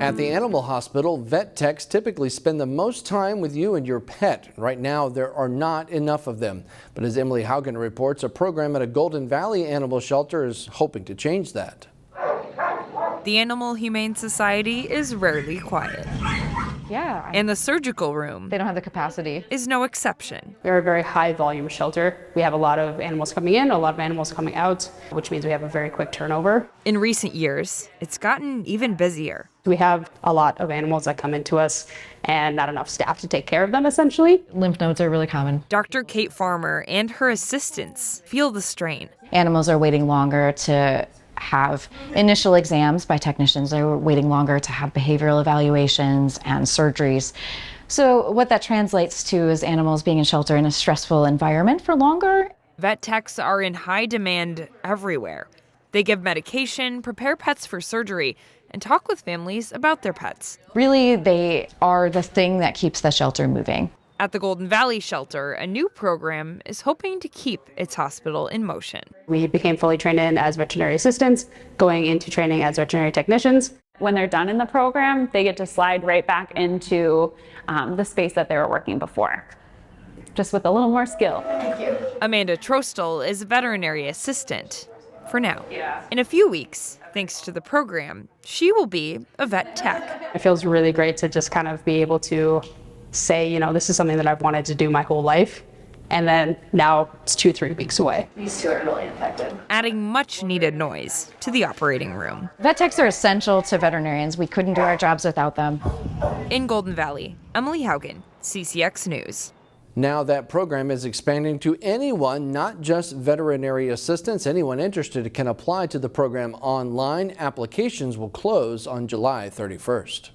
At the animal hospital, vet techs typically spend the most time with you and your pet. Right now, there are not enough of them. But as Emily Haugen reports, a program at a Golden Valley animal shelter is hoping to change that. The Animal Humane Society is rarely quiet. Yeah. And the surgical room, They don't have the capacity. is no exception. We're a very high volume shelter. We have a lot of animals coming in, a lot of animals coming out, which means we have a very quick turnover. In recent years, it's gotten even busier. We have a lot of animals that come into us and not enough staff to take care of them, essentially. Lymph nodes are really common. Dr. Kate Farmer and her assistants feel the strain. Animals are waiting longer to have initial exams by technicians. They're waiting longer to have behavioral evaluations and surgeries. So what that translates to is animals being in shelter in a stressful environment for longer. Vet techs are in high demand everywhere. They give medication, prepare pets for surgery, and talk with families about their pets. Really, they are the thing that keeps the shelter moving. At the Golden Valley shelter, a new program is hoping to keep its hospital in motion. We became fully trained in as veterinary assistants, going into training as veterinary technicians. When they're done in the program, they get to slide right back into the space that they were working before, just with a little more skill. Thank you. Amanda Trostel is a veterinary assistant for now. In a few weeks, thanks to the program, she will be a vet tech. It feels really great to just kind of be able to say, you know, this is something that I've wanted to do my whole life. And then now it's 2-3 weeks away. These two are really infected. Adding much needed noise to the operating room. Vet techs are essential to veterinarians. We couldn't do our jobs without them. In Golden Valley, Emily Haugen, CCX News. Now that program is expanding to anyone, not just veterinary assistants. Anyone interested can apply to the program online. Applications will close on July 31st.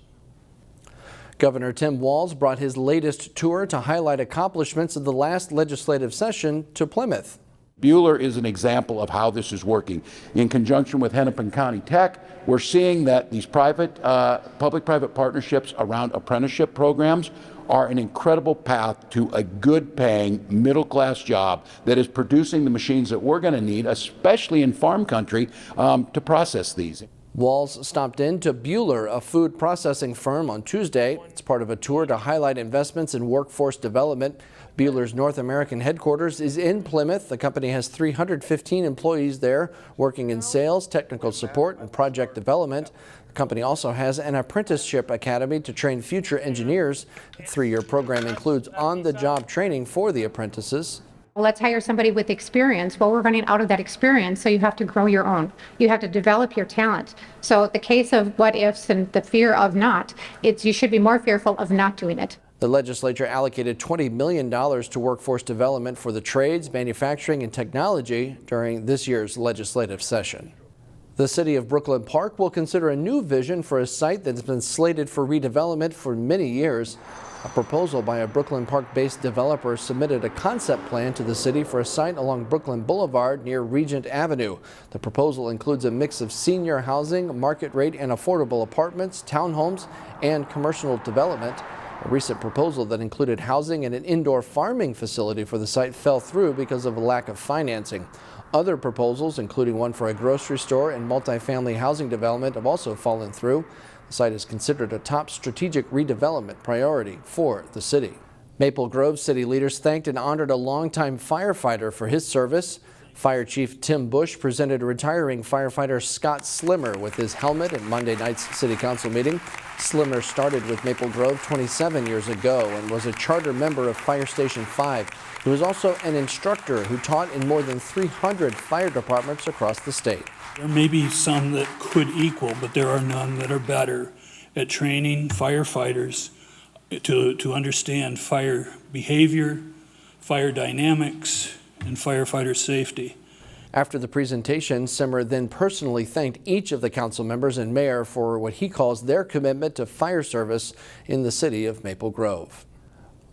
Governor Tim Walz brought his latest tour to highlight accomplishments of the last legislative session to Plymouth. Buhler is an example of how this is working. In conjunction with Hennepin County Tech, we're seeing that these public-private partnerships around apprenticeship programs are an incredible path to a good-paying, middle-class job that is producing the machines that we're going to need, especially in farm country, to process these. Walz stopped in to Buhler, a food processing firm, on Tuesday. It's part of a tour to highlight investments in workforce development. Buhler's North American headquarters is in Plymouth. The company has 315 employees there working in sales, technical support, and project development. The company also has an apprenticeship academy to train future engineers. The 3-year program includes on-the-job training for the apprentices. Let's hire somebody with experience. Well, we're running out of that experience, so you have to grow your own. You have to develop your talent. So the case of what ifs and the fear of not, you should be more fearful of not doing it. The legislature allocated $20 million to workforce development for the trades, manufacturing, and technology during this year's legislative session. The city of Brooklyn Park will consider a new vision for a site that's been slated for redevelopment for many years. A proposal by a Brooklyn Park-based developer submitted a concept plan to the city for a site along Brooklyn Boulevard near Regent Avenue. The proposal includes a mix of senior housing, market rate and affordable apartments, townhomes, and commercial development. A recent proposal that included housing and an indoor farming facility for the site fell through because of a lack of financing. Other proposals, including one for a grocery store and multifamily housing development, have also fallen through. The site is considered a top strategic redevelopment priority for the city. Maple Grove city leaders thanked and honored a longtime firefighter for his service. Fire Chief Tim Bush presented retiring firefighter Scott Slimmer with his helmet at Monday night's city council meeting. Slimmer started with Maple Grove 27 years ago and was a charter member of Fire Station 5. He was also an instructor who taught in more than 300 fire departments across the state. There may be some that could equal, but there are none that are better at training firefighters to understand fire behavior, fire dynamics, and firefighter safety. After the presentation, Simmer then personally thanked each of the council members and mayor for what he calls their commitment to fire service in the city of Maple Grove.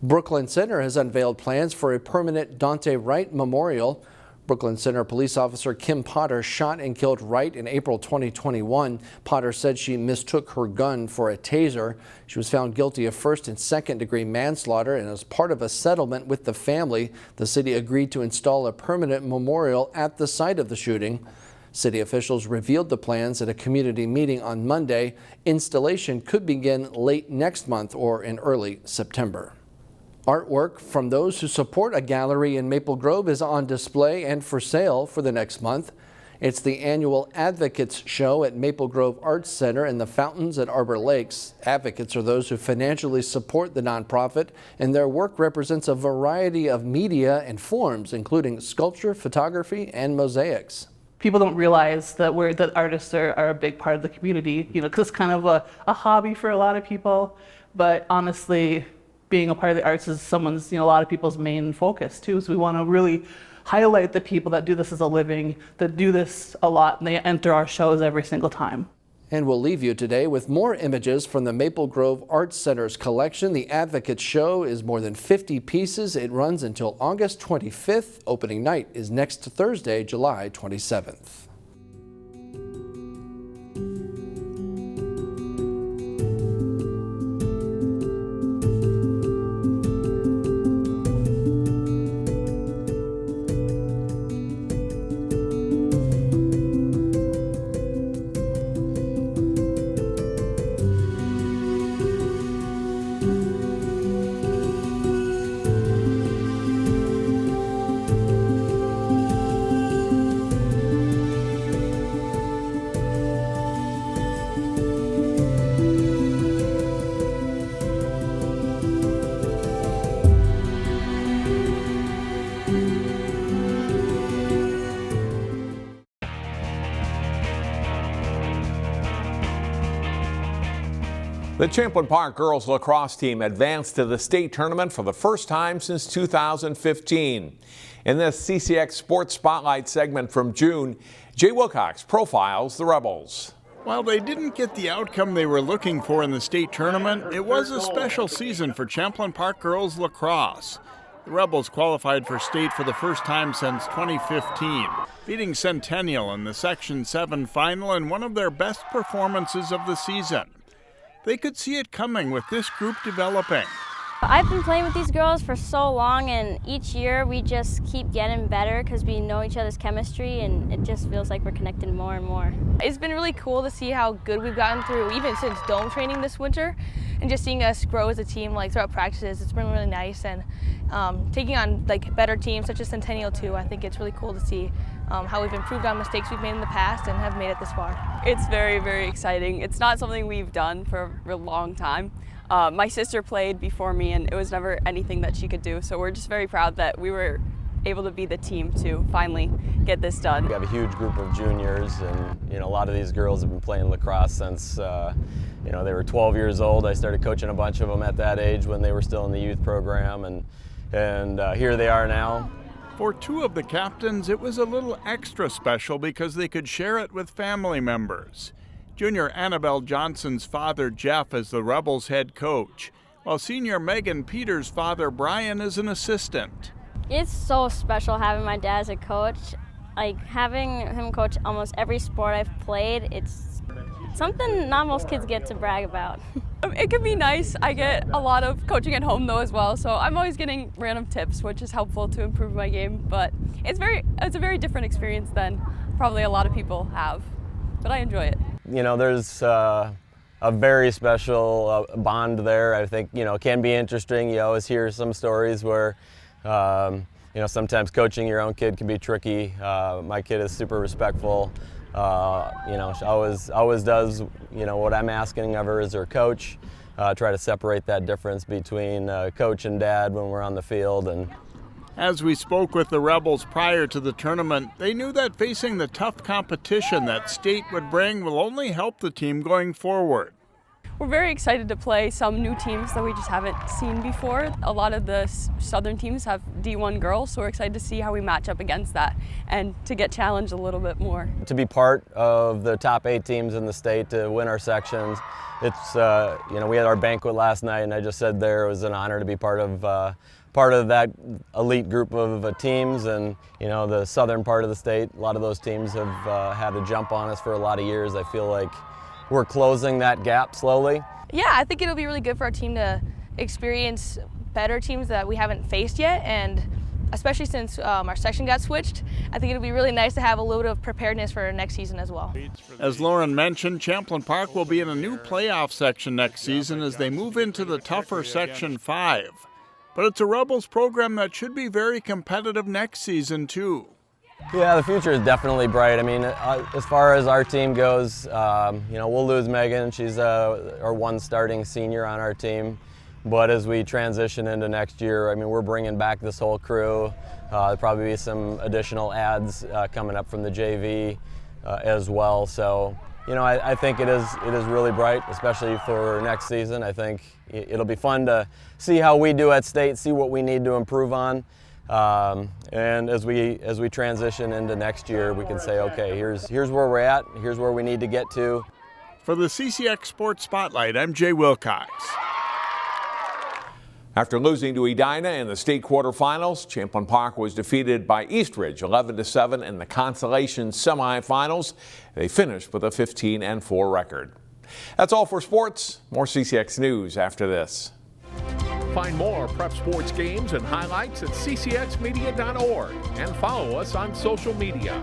Brooklyn Center has unveiled plans for a permanent Daunte Wright memorial. Brooklyn Center police officer Kim Potter shot and killed Wright in April 2021. Potter said she mistook her gun for a taser. She was found guilty of first and second degree manslaughter, and as part of a settlement with the family, the city agreed to install a permanent memorial at the site of the shooting. City officials revealed the plans at a community meeting on Monday. Installation could begin late next month or in early September. Artwork from those who support a gallery in Maple Grove is on display and for sale for the next month. It's the annual Advocates Show at Maple Grove Arts Center and the Fountains at Arbor Lakes. Advocates are those who financially support the nonprofit, and their work represents a variety of media and forms, including sculpture, photography, and mosaics. People don't realize that that artists are a big part of the community, because it's kind of a hobby for a lot of people. But honestly, being a part of the arts is someone's, a lot of people's main focus too. So we want to really highlight the people that do this as a living, that do this a lot, and they enter our shows every single time. And we'll leave you today with more images from the Maple Grove Arts Center's collection. The Advocates Show is more than 50 pieces. It runs until August 25th. Opening night is next Thursday, July 27th. The Champlin Park girls lacrosse team advanced to the state tournament for the first time since 2015. In this CCX Sports Spotlight segment from June, Jay Wilcox profiles the Rebels. While they didn't get the outcome they were looking for in the state tournament, it was a special season for Champlin Park girls lacrosse. The Rebels qualified for state for the first time since 2015, beating Centennial in the Section 7 final in one of their best performances of the season. They could see it coming with this group developing. I've been playing with these girls for so long, and each year we just keep getting better because we know each other's chemistry, and it just feels like we're connected more and more. It's been really cool to see how good we've gotten through even since dome training this winter, and just seeing us grow as a team throughout practices. It's been really nice, and taking on better teams such as Centennial too. I think it's really cool to see how we've improved on mistakes we've made in the past and have made it this far. It's very, very exciting. It's not something we've done for a real long time. My sister played before me, and it was never anything that she could do, so we're just very proud that we were able to be the team to finally get this done. We have a huge group of juniors, and a lot of these girls have been playing lacrosse since they were 12 years old. I started coaching a bunch of them at that age when they were still in the youth program, and here they are now. For two of the captains, it was a little extra special because they could share it with family members. Junior Annabelle Johnson's father, Jeff, is the Rebels' head coach, while senior Megan Peters' father, Brian, is an assistant. It's so special having my dad as a coach. Having him coach almost every sport I've played, it's something not most kids get to brag about. It can be nice. I get a lot of coaching at home though as well, so I'm always getting random tips, which is helpful to improve my game, but it's a very different experience than probably a lot of people have, but I enjoy it. There's a very special bond there. I think, it can be interesting. You always hear some stories where, sometimes coaching your own kid can be tricky. My kid is super respectful. She always does, what I'm asking of her as her coach. Try to separate that difference between coach and dad when we're on the field. And as we spoke with the Rebels prior to the tournament, they knew that facing the tough competition that state would bring will only help the team going forward. We're very excited to play some new teams that we just haven't seen before. A lot of the southern teams have D1 girls, so we're excited to see how we match up against that and to get challenged a little bit more. To be part of the top 8 teams in the state, to win our sections, it's, we had our banquet last night, and I just said there it was an honor to be part of that elite group of teams. And the southern part of the state, a lot of those teams have had a jump on us for a lot of years. I feel like we're closing that gap slowly. Yeah, I think it'll be really good for our team to experience better teams that we haven't faced yet, and especially since our section got switched. I think it'll be really nice to have a little bit of preparedness for next season as well. As Lauren mentioned, Champlin Park will be in a new playoff section next season as they move into the tougher Section 5. But it's a Rebels program that should be very competitive next season, too. Yeah, the future is definitely bright. I mean, as far as our team goes, we'll lose Megan. She's our one starting senior on our team. But as we transition into next year, I mean, we're bringing back this whole crew. There'll probably be some additional ads coming up from the JV as well. So, I think it is really bright, especially for next season. I think it'll be fun to see how we do at state, see what we need to improve on. And as we transition into next year, we can say, okay, here's where we're at, here's where we need to get to. For the CCX Sports Spotlight, I'm Jay Wilcox. After losing to Edina in the state quarterfinals, Champlin Park was defeated by Eastridge 11-7 in the consolation semifinals. They finished with a 15-4 record. That's all for sports. More CCX News after this. Find more prep sports games and highlights at ccxmedia.org and follow us on social media.